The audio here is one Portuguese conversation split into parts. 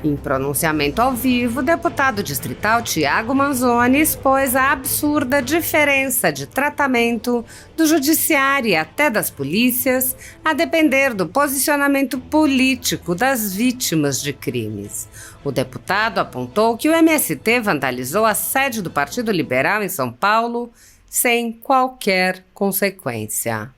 Em pronunciamento ao vivo, o deputado distrital Tiago Manzoni expôs a absurda diferença de tratamento do judiciário e até das polícias, a depender do posicionamento político das vítimas de crimes. O deputado apontou que o MST vandalizou a sede do Partido Liberal em São Paulo sem qualquer consequência.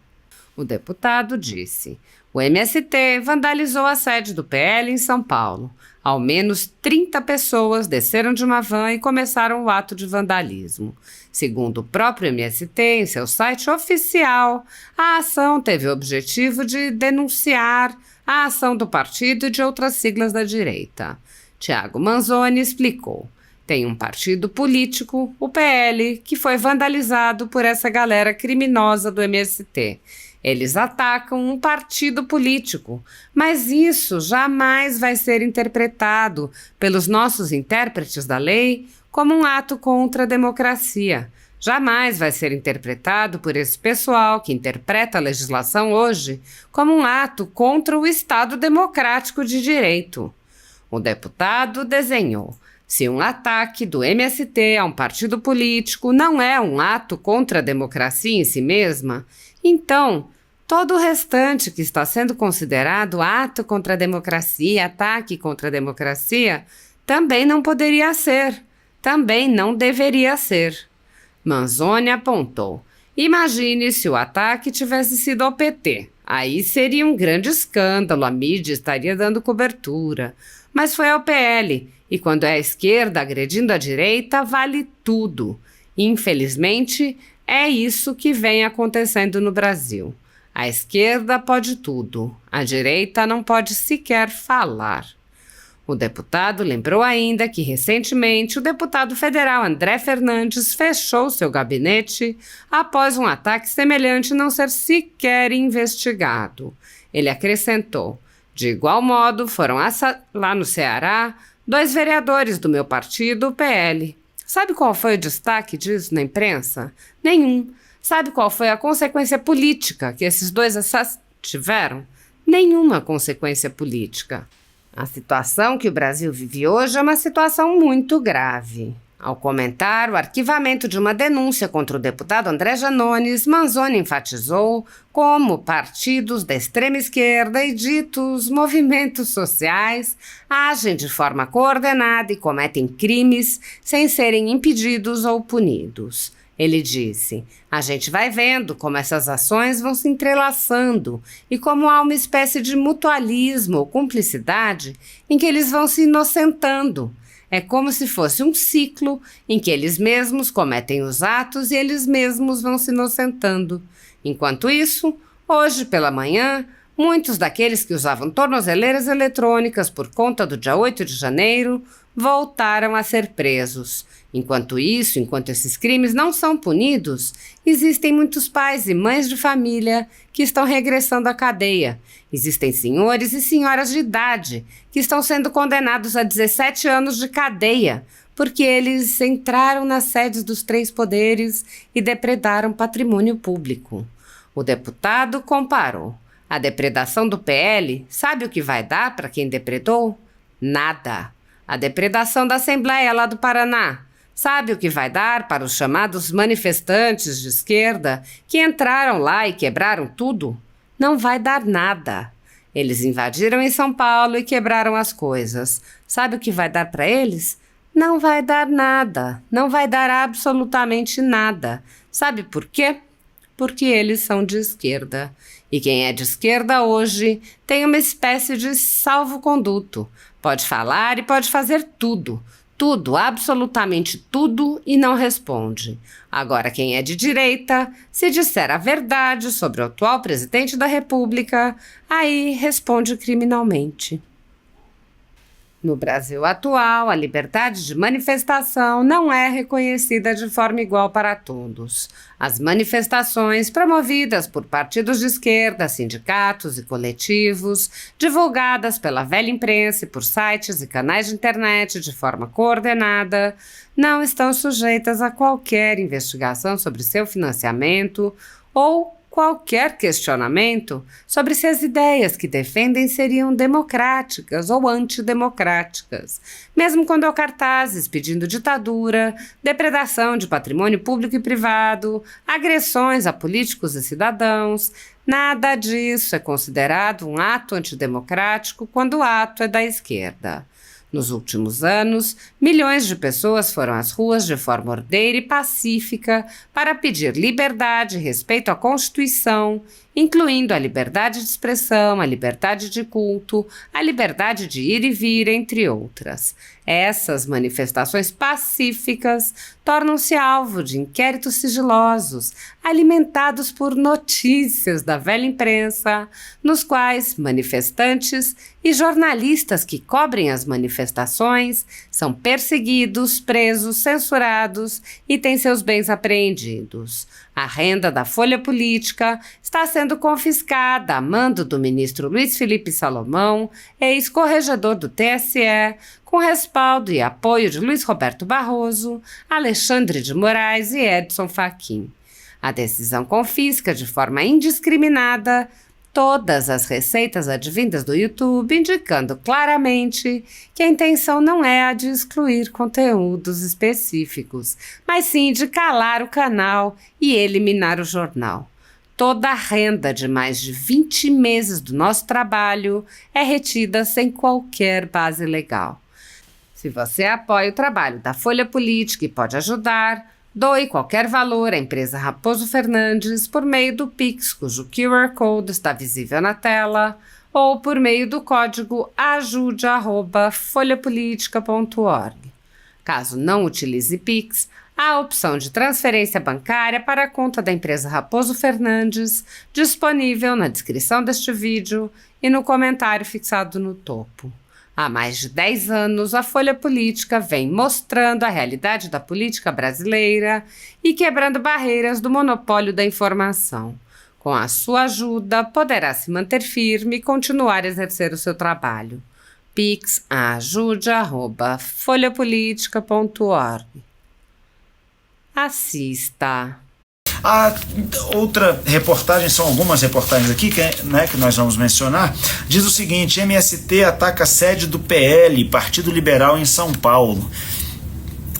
O deputado disse: o MST vandalizou a sede do PL em São Paulo. Ao menos 30 pessoas desceram de uma van e começaram o ato de vandalismo. Segundo o próprio MST, em seu site oficial, a ação teve o objetivo de denunciar a ação do partido e de outras siglas da direita. Tiago Manzoni explicou: tem um partido político, o PL, que foi vandalizado por essa galera criminosa do MST. Eles atacam um partido político, mas isso jamais vai ser interpretado pelos nossos intérpretes da lei como um ato contra a democracia. Jamais vai ser interpretado por esse pessoal que interpreta a legislação hoje como um ato contra o Estado democrático de direito. O deputado desenhou: se um ataque do MST a um partido político não é um ato contra a democracia em si mesma, então todo o restante que está sendo considerado ato contra a democracia, ataque contra a democracia, também não poderia ser, também não deveria ser. Manzoni apontou: imagine se o ataque tivesse sido ao PT. Aí seria um grande escândalo, a mídia estaria dando cobertura. Mas foi ao PL, e quando é a esquerda agredindo a direita, vale tudo. Infelizmente, é isso que vem acontecendo no Brasil. A esquerda pode tudo, a direita não pode sequer falar. O deputado lembrou ainda que, recentemente, o deputado federal André Fernandes fechou seu gabinete após um ataque semelhante não ser sequer investigado. Ele acrescentou: de igual modo, foram lá no Ceará 2 vereadores do meu partido, o PL. Sabe qual foi o destaque disso na imprensa? Nenhum. Sabe qual foi a consequência política que esses 2 tiveram? Nenhuma consequência política. A situação que o Brasil vive hoje é uma situação muito grave. Ao comentar o arquivamento de uma denúncia contra o deputado André Janones, Manzoni enfatizou como partidos da extrema esquerda e ditos movimentos sociais agem de forma coordenada e cometem crimes sem serem impedidos ou punidos. Ele disse: a gente vai vendo como essas ações vão se entrelaçando e como há uma espécie de mutualismo ou cumplicidade em que eles vão se inocentando. É como se fosse um ciclo em que eles mesmos cometem os atos e eles mesmos vão se inocentando. Enquanto isso, hoje pela manhã, muitos daqueles que usavam tornozeleiras eletrônicas por conta do dia 8 de janeiro voltaram a ser presos. Enquanto isso, enquanto esses crimes não são punidos, existem muitos pais e mães de família que estão regressando à cadeia. Existem senhores e senhoras de idade que estão sendo condenados a 17 anos de cadeia, porque eles entraram nas sedes dos 3 poderes e depredaram patrimônio público. O deputado comparou: a depredação do PL, sabe o que vai dar para quem depredou? Nada. A depredação da Assembleia lá do Paraná, sabe o que vai dar para os chamados manifestantes de esquerda que entraram lá e quebraram tudo? Não vai dar nada. Eles invadiram em São Paulo e quebraram as coisas. Sabe o que vai dar para eles? Não vai dar nada. Não vai dar absolutamente nada. Sabe por quê? Porque eles são de esquerda. E quem é de esquerda hoje tem uma espécie de salvo-conduto. Pode falar e pode fazer tudo. Tudo, absolutamente tudo, e não responde. Agora, quem é de direita, se disser a verdade sobre o atual presidente da República, aí responde criminalmente. No Brasil atual, a liberdade de manifestação não é reconhecida de forma igual para todos. As manifestações promovidas por partidos de esquerda, sindicatos e coletivos, divulgadas pela velha imprensa e por sites e canais de internet de forma coordenada, não estão sujeitas a qualquer investigação sobre seu financiamento ou qualquer questionamento sobre se as ideias que defendem seriam democráticas ou antidemocráticas, mesmo quando há cartazes pedindo ditadura, depredação de patrimônio público e privado, agressões a políticos e cidadãos. Nada disso é considerado um ato antidemocrático quando o ato é da esquerda. Nos últimos anos, milhões de pessoas foram às ruas de forma ordeira e pacífica para pedir liberdade e respeito à Constituição, incluindo a liberdade de expressão, a liberdade de culto, a liberdade de ir e vir, entre outras. Essas manifestações pacíficas tornam-se alvo de inquéritos sigilosos, alimentados por notícias da velha imprensa, nos quais manifestantes e jornalistas que cobrem as manifestações são perseguidos, presos, censurados e têm seus bens apreendidos. A renda da folha política está sendo confiscada a mando do ministro Luiz Felipe Salomão, ex-corregedor do TSE, com respaldo e apoio de Luiz Roberto Barroso, Alexandre de Moraes e Edson Fachin. A decisão confisca de forma indiscriminada todas as receitas advindas do YouTube, indicando claramente que a intenção não é a de excluir conteúdos específicos, mas sim de calar o canal e eliminar o jornal. Toda a renda de mais de 20 meses do nosso trabalho é retida sem qualquer base legal. Se você apoia o trabalho da Folha Política e pode ajudar, doe qualquer valor à empresa Raposo Fernandes por meio do Pix, cujo QR Code está visível na tela, ou por meio do código ajude@folhapolitica.org. Caso não utilize Pix, há a opção de transferência bancária para a conta da empresa Raposo Fernandes, disponível na descrição deste vídeo e no comentário fixado no topo. Há mais de 10 anos, a Folha Política vem mostrando a realidade da política brasileira e quebrando barreiras do monopólio da informação. Com a sua ajuda, poderá se manter firme e continuar a exercer o seu trabalho. Pix ajude@folhapolitica.org. Assista. A outra reportagem, são algumas reportagens aqui que nós vamos mencionar, diz o seguinte: MST ataca a sede do PL, Partido Liberal, em São Paulo.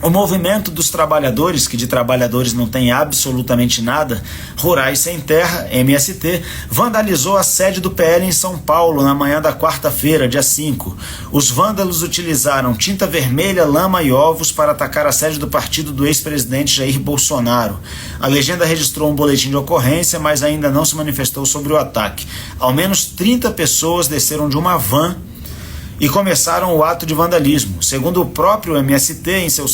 O movimento dos trabalhadores, que de trabalhadores não tem absolutamente nada, Rurais Sem Terra, MST, vandalizou a sede do PL em São Paulo na manhã da quarta-feira, dia 5. Os vândalos utilizaram tinta vermelha, lama e ovos para atacar a sede do partido do ex-presidente Jair Bolsonaro. A legenda registrou um boletim de ocorrência, mas ainda não se manifestou sobre o ataque. Ao menos 30 pessoas desceram de uma van e começaram o ato de vandalismo. Segundo o próprio MST, em seu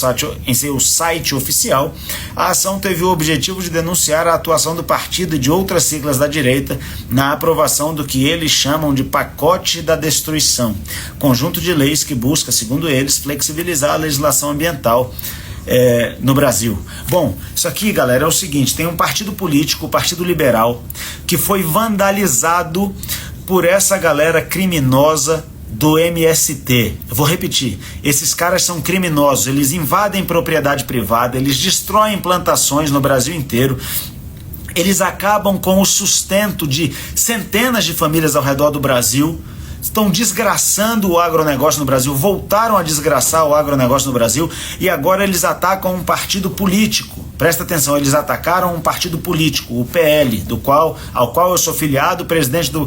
site oficial, a ação teve o objetivo de denunciar a atuação do partido e de outras siglas da direita na aprovação do que eles chamam de pacote da destruição, conjunto de leis que busca, segundo eles, flexibilizar a legislação ambiental no Brasil. Bom, isso aqui, galera, é o seguinte: tem um partido político, o Partido Liberal, que foi vandalizado por essa galera criminosa do MST. Eu vou repetir: esses caras são criminosos, eles invadem propriedade privada, eles destroem plantações no Brasil inteiro, eles acabam com o sustento de centenas de famílias ao redor do Brasil, estão desgraçando o agronegócio no Brasil, voltaram a desgraçar o agronegócio no Brasil, e agora eles atacam um partido político. Presta atenção, eles atacaram um partido político, o PL, ao qual eu sou filiado, presidente do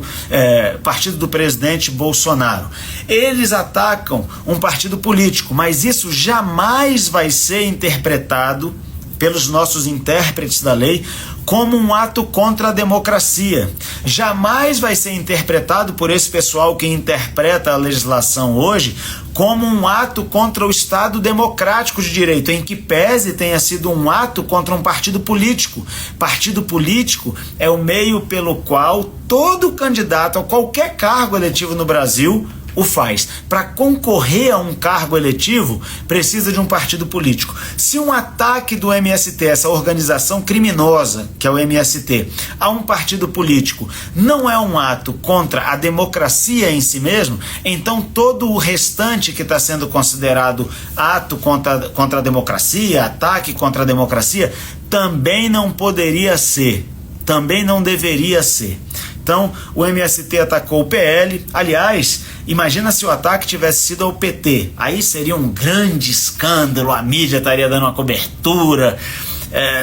partido do presidente Bolsonaro. Eles atacam um partido político, mas isso jamais vai ser interpretado pelos nossos intérpretes da lei como um ato contra a democracia. Jamais vai ser interpretado por esse pessoal que interpreta a legislação hoje como um ato contra o Estado democrático de direito, em que pese tenha sido um ato contra um partido político. Partido político é o meio pelo qual todo candidato a qualquer cargo eletivo no Brasil o faz. Para concorrer a um cargo eletivo, precisa de um partido político. Se um ataque do MST, essa organização criminosa que é o MST, a um partido político, não é um ato contra a democracia em si mesmo, então todo o restante que está sendo considerado ato contra a democracia, ataque contra a democracia, também não poderia ser. também não deveria ser. Então, o MST atacou o PL. Aliás, imagina se o ataque tivesse sido ao PT. Aí seria um grande escândalo, a mídia estaria dando uma cobertura,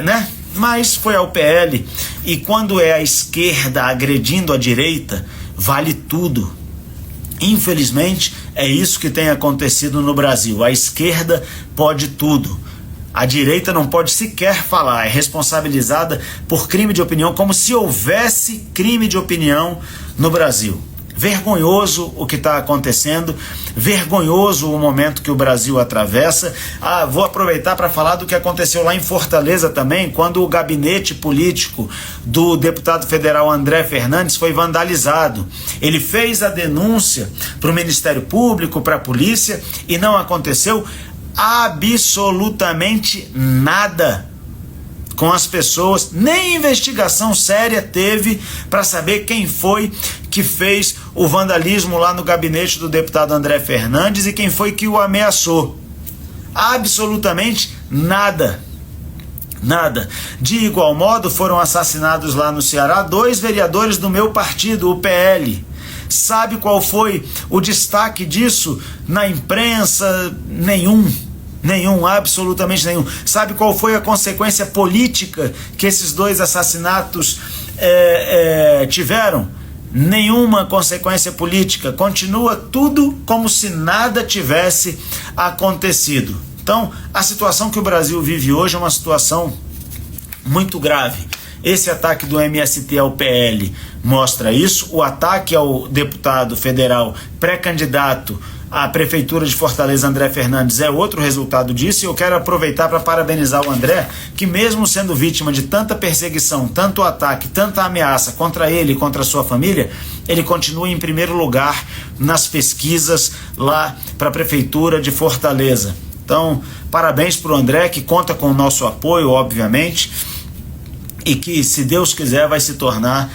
né? Mas foi ao PL. E quando é a esquerda agredindo a direita, vale tudo. Infelizmente, é isso que tem acontecido no Brasil. A esquerda pode tudo. A direita não pode sequer falar, é responsabilizada por crime de opinião, como se houvesse crime de opinião no Brasil. Vergonhoso o que está acontecendo, vergonhoso o momento que o Brasil atravessa. Vou aproveitar para falar do que aconteceu lá em Fortaleza também, quando o gabinete político do deputado federal André Fernandes foi vandalizado. Ele fez a denúncia para o Ministério Público, para a polícia, e não aconteceu absolutamente nada com as pessoas, nem investigação séria teve para saber quem foi que fez o vandalismo lá no gabinete do deputado André Fernandes e quem foi que o ameaçou. Absolutamente nada. Nada. De igual modo, foram assassinados lá no Ceará 2 vereadores do meu partido, o PL. Sabe qual foi o destaque disso na imprensa? Nenhum, absolutamente nenhum. Sabe qual foi a consequência política que esses 2 assassinatos tiveram? Nenhuma consequência política. Continua tudo como se nada tivesse acontecido. Então, a situação que o Brasil vive hoje é uma situação muito grave. Esse ataque do MST ao PL mostra isso. O ataque ao deputado federal pré-candidato à Prefeitura de Fortaleza, André Fernandes, é outro resultado disso. E eu quero aproveitar para parabenizar o André, que mesmo sendo vítima de tanta perseguição, tanto ataque, tanta ameaça contra ele e contra a sua família, ele continua em primeiro lugar nas pesquisas lá para a Prefeitura de Fortaleza. Então, parabéns para o André, que conta com o nosso apoio, obviamente, e que, se Deus quiser, vai se tornar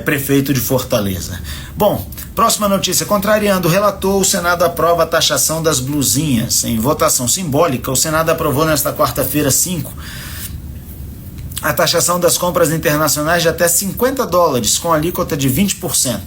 prefeito de Fortaleza. Bom, próxima notícia. Contrariando o relator, o Senado aprova a taxação das blusinhas. Em votação simbólica, o Senado aprovou nesta quarta-feira 5 a taxação das compras internacionais de até $50, com alíquota de 20%.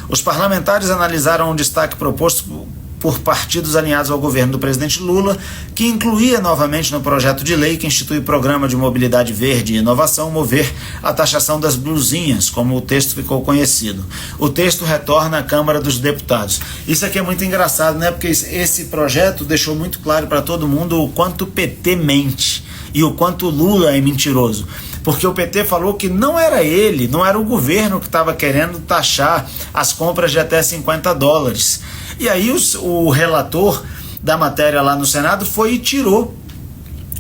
Os parlamentares analisaram o destaque proposto por partidos alinhados ao governo do presidente Lula, que incluía novamente no projeto de lei que institui o Programa de Mobilidade Verde e Inovação, MOVER, a taxação das blusinhas, como o texto ficou conhecido. O texto retorna à Câmara dos Deputados. Isso aqui é muito engraçado, né? Porque esse projeto deixou muito claro para todo mundo o quanto o PT mente e o quanto o Lula é mentiroso. Porque o PT falou que não era ele, não era o governo que estava querendo taxar as compras de até $50. E aí o relator da matéria lá no Senado foi e tirou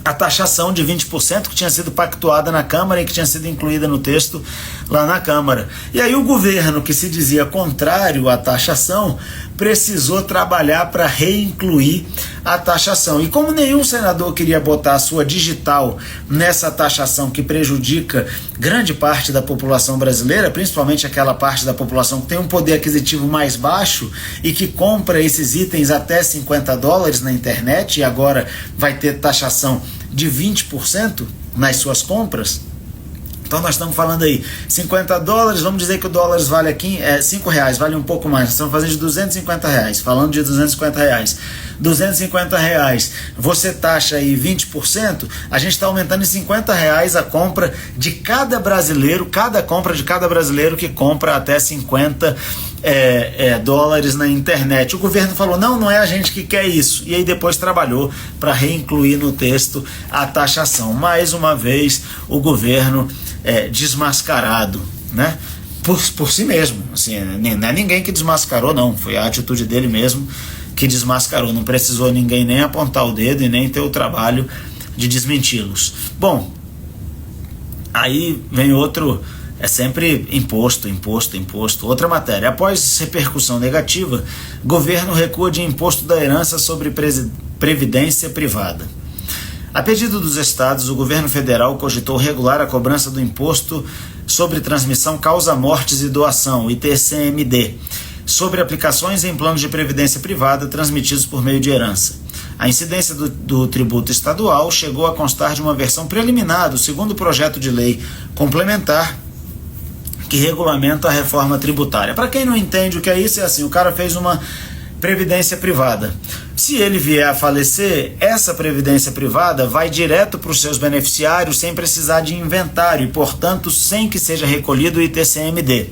a taxação de 20% que tinha sido pactuada na Câmara e que tinha sido incluída no texto lá na Câmara. E aí o governo, que se dizia contrário à taxação, precisou trabalhar para reincluir a taxação. E como nenhum senador queria botar a sua digital nessa taxação que prejudica grande parte da população brasileira, principalmente aquela parte da população que tem um poder aquisitivo mais baixo e que compra esses itens até $50 na internet e agora vai ter taxação de 20% nas suas compras. Então nós estamos falando aí, $50, vamos dizer que o dólar vale aqui R$5, vale um pouco mais, nós estamos fazendo de R$250, falando de R$250. R$250, você taxa aí 20%, a gente está aumentando em R$50 a compra de cada brasileiro, cada compra de cada brasileiro que compra até $50 na internet. O governo falou, não é a gente que quer isso, e aí depois trabalhou para reincluir no texto a taxação. Mais uma vez o governo desmascarado, né? Por si mesmo, assim, não é ninguém que desmascarou, não, foi a atitude dele mesmo que desmascarou, não precisou ninguém nem apontar o dedo e nem ter o trabalho de desmenti-los. Bom, aí vem outro, é sempre imposto. Outra matéria. Após repercussão negativa, governo recua de imposto da herança sobre previdência privada. A pedido dos estados, o governo federal cogitou regular a cobrança do imposto sobre transmissão causa-mortes e doação, ITCMD, sobre aplicações em planos de previdência privada transmitidos por meio de herança. A incidência do tributo estadual chegou a constar de uma versão preliminar do segundo projeto de lei complementar que regulamenta a reforma tributária. Para quem não entende o que é isso, é assim, o cara fez uma previdência privada. Se ele vier a falecer, essa previdência privada vai direto para os seus beneficiários sem precisar de inventário e, portanto, sem que seja recolhido o ITCMD.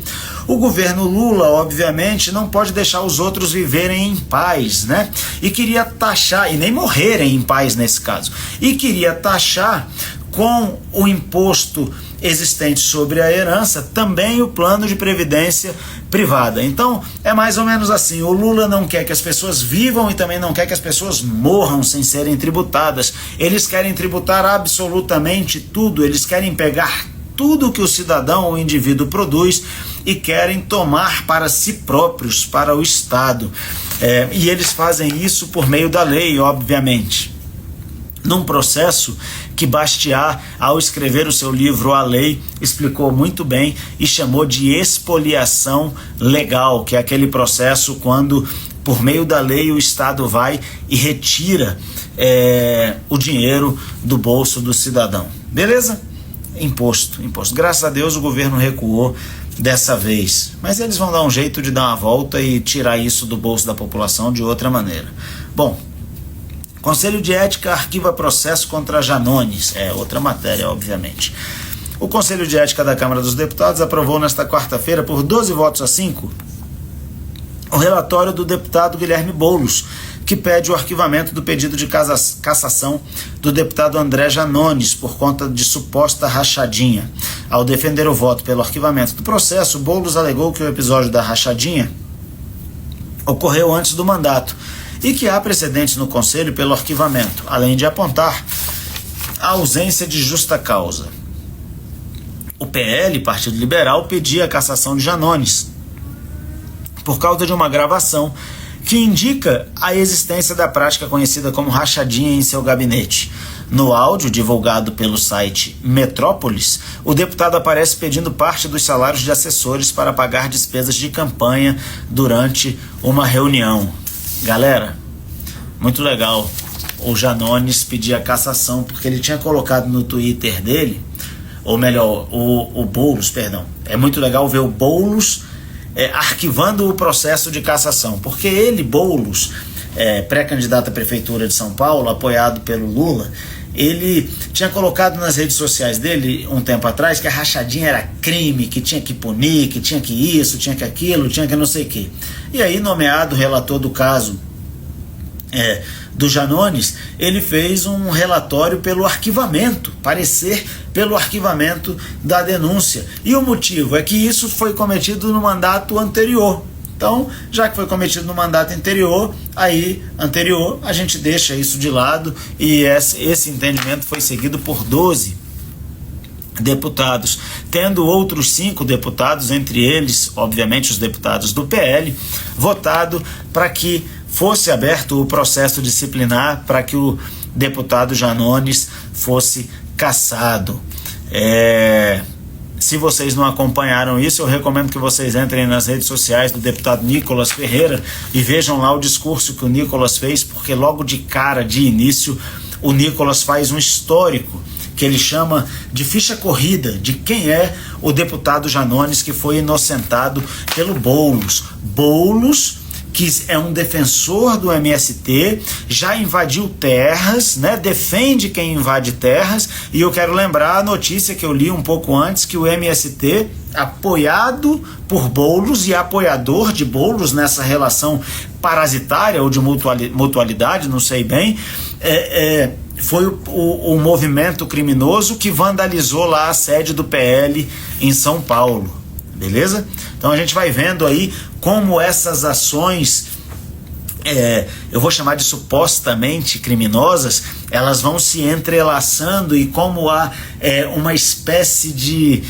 O governo Lula, obviamente, não pode deixar os outros viverem em paz, né? E queria taxar, e nem morrerem em paz nesse caso, e queria taxar com o imposto existente sobre a herança, também o plano de previdência privada. Então, é mais ou menos assim, o Lula não quer que as pessoas vivam e também não quer que as pessoas morram sem serem tributadas. Eles querem tributar absolutamente tudo, eles querem pegar tudo que o cidadão ou o indivíduo produz e querem tomar para si próprios, para o Estado. E eles fazem isso por meio da lei, obviamente. Num processo que Bastiat, ao escrever o seu livro A Lei, explicou muito bem e chamou de expoliação legal, que é aquele processo quando, por meio da lei, o Estado vai e retira o dinheiro do bolso do cidadão. Beleza? Imposto. Graças a Deus o governo recuou dessa vez, mas eles vão dar um jeito de dar uma volta e tirar isso do bolso da população de outra maneira. Bom, Conselho de Ética arquiva processo contra Janones. Outra matéria, obviamente. O Conselho de Ética da Câmara dos Deputados aprovou nesta quarta-feira, por 12 votos a 5, o relatório do deputado Guilherme Boulos, que pede o arquivamento do pedido de cassação do deputado André Janones por conta de suposta rachadinha. Ao defender o voto pelo arquivamento do processo, Boulos alegou que o episódio da rachadinha ocorreu antes do mandato e que há precedentes no Conselho pelo arquivamento, além de apontar a ausência de justa causa. O PL, Partido Liberal, pedia a cassação de Janones por causa de uma gravação que indica a existência da prática conhecida como rachadinha em seu gabinete. No áudio divulgado pelo site Metrópolis, o deputado aparece pedindo parte dos salários de assessores para pagar despesas de campanha durante uma reunião. Galera, muito legal o Janones pedir a cassação, porque ele tinha colocado no Twitter dele, ou melhor, o Boulos, perdão. É muito legal ver o Boulos arquivando o processo de cassação, porque ele, Boulos, pré-candidato à Prefeitura de São Paulo, apoiado pelo Lula, ele tinha colocado nas redes sociais dele, um tempo atrás, que a rachadinha era crime, que tinha que punir, que tinha que isso, tinha que aquilo, tinha que não sei o quê. E aí, nomeado relator do caso do Janones, ele fez um relatório pelo arquivamento, parecer pelo arquivamento da denúncia. E o motivo é que isso foi cometido no mandato anterior. Então, já que foi cometido no mandato anterior, a gente deixa isso de lado, e esse entendimento foi seguido por 12 deputados, tendo outros 5 deputados, entre eles, obviamente, os deputados do PL, votado para que fosse aberto o processo disciplinar para que o deputado Janones fosse cassado. Se vocês não acompanharam isso, eu recomendo que vocês entrem nas redes sociais do deputado Nicolas Ferreira e vejam lá o discurso que o Nicolas fez, porque logo de cara, de início, o Nicolas faz um histórico que ele chama de ficha corrida de quem é o deputado Janones que foi inocentado pelo Boulos. Boulos, que é um defensor do MST, já invadiu terras, né? Defende quem invade terras, e eu quero lembrar a notícia que eu li um pouco antes, que o MST, apoiado por Boulos e apoiador de Boulos nessa relação parasitária ou de mutualidade, não sei bem, foi o movimento criminoso que vandalizou lá a sede do PL em São Paulo. Beleza? Então a gente vai vendo aí como essas ações, eu vou chamar de supostamente criminosas, elas vão se entrelaçando, e como há uma espécie de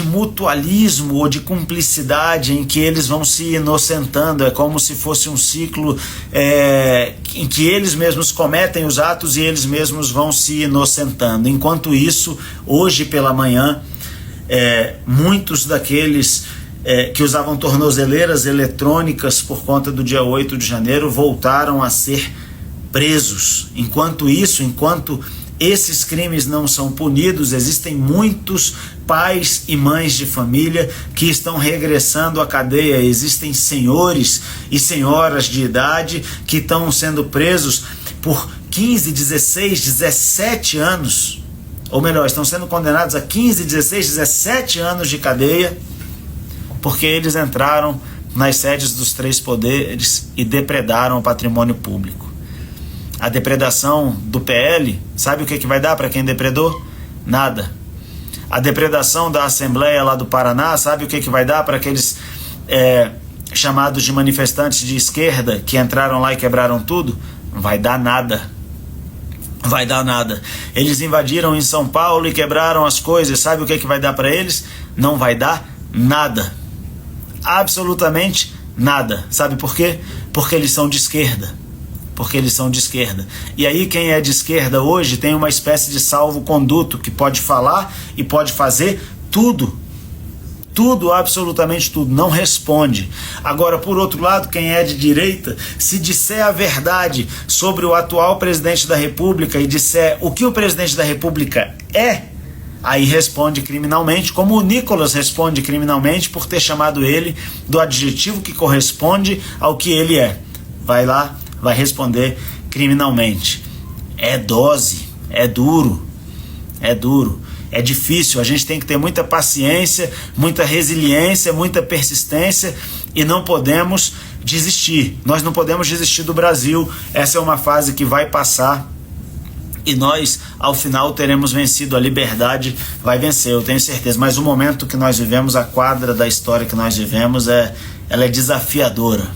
mutualismo ou de cumplicidade em que eles vão se inocentando. É como se fosse um ciclo em que eles mesmos cometem os atos e eles mesmos vão se inocentando. Enquanto isso, hoje pela manhã, muitos daqueles que usavam tornozeleiras eletrônicas por conta do dia 8 de janeiro voltaram a ser presos. Enquanto esses crimes não são punidos, existem muitos pais e mães de família que estão regressando à cadeia. Existem senhores e senhoras de idade que estão sendo presos por 15, 16, 17 anos, ou melhor, estão sendo condenados a 15, 16, 17 anos de cadeia, porque eles entraram nas sedes dos três poderes e depredaram o patrimônio público. A depredação do PL, sabe o que vai dar para quem depredou? Nada. A depredação da Assembleia lá do Paraná, sabe o que vai dar para aqueles chamados de manifestantes de esquerda que entraram lá e quebraram tudo? Não vai dar nada. Vai dar nada. Eles invadiram em São Paulo e quebraram as coisas, sabe o que vai dar para eles? Não vai dar nada. Absolutamente nada. Sabe por quê? Porque eles são de esquerda. Porque eles são de esquerda. E aí quem é de esquerda hoje tem uma espécie de salvo-conduto que pode falar e pode fazer tudo. Tudo, absolutamente tudo. Não responde. Agora, por outro lado, quem é de direita, se disser a verdade sobre o atual presidente da República e disser o que o presidente da República é, aí responde criminalmente, como o Nicolas responde criminalmente por ter chamado ele do adjetivo que corresponde ao que ele é. Vai lá, vai responder criminalmente. É dose, é duro, é difícil. A gente tem que ter muita paciência, muita resiliência, muita persistência e não podemos desistir. Nós não podemos desistir do Brasil. Essa é uma fase que vai passar e nós, ao final, teremos vencido. A liberdade vai vencer, eu tenho certeza. Mas o momento que nós vivemos, a quadra da história que nós vivemos, ela é desafiadora.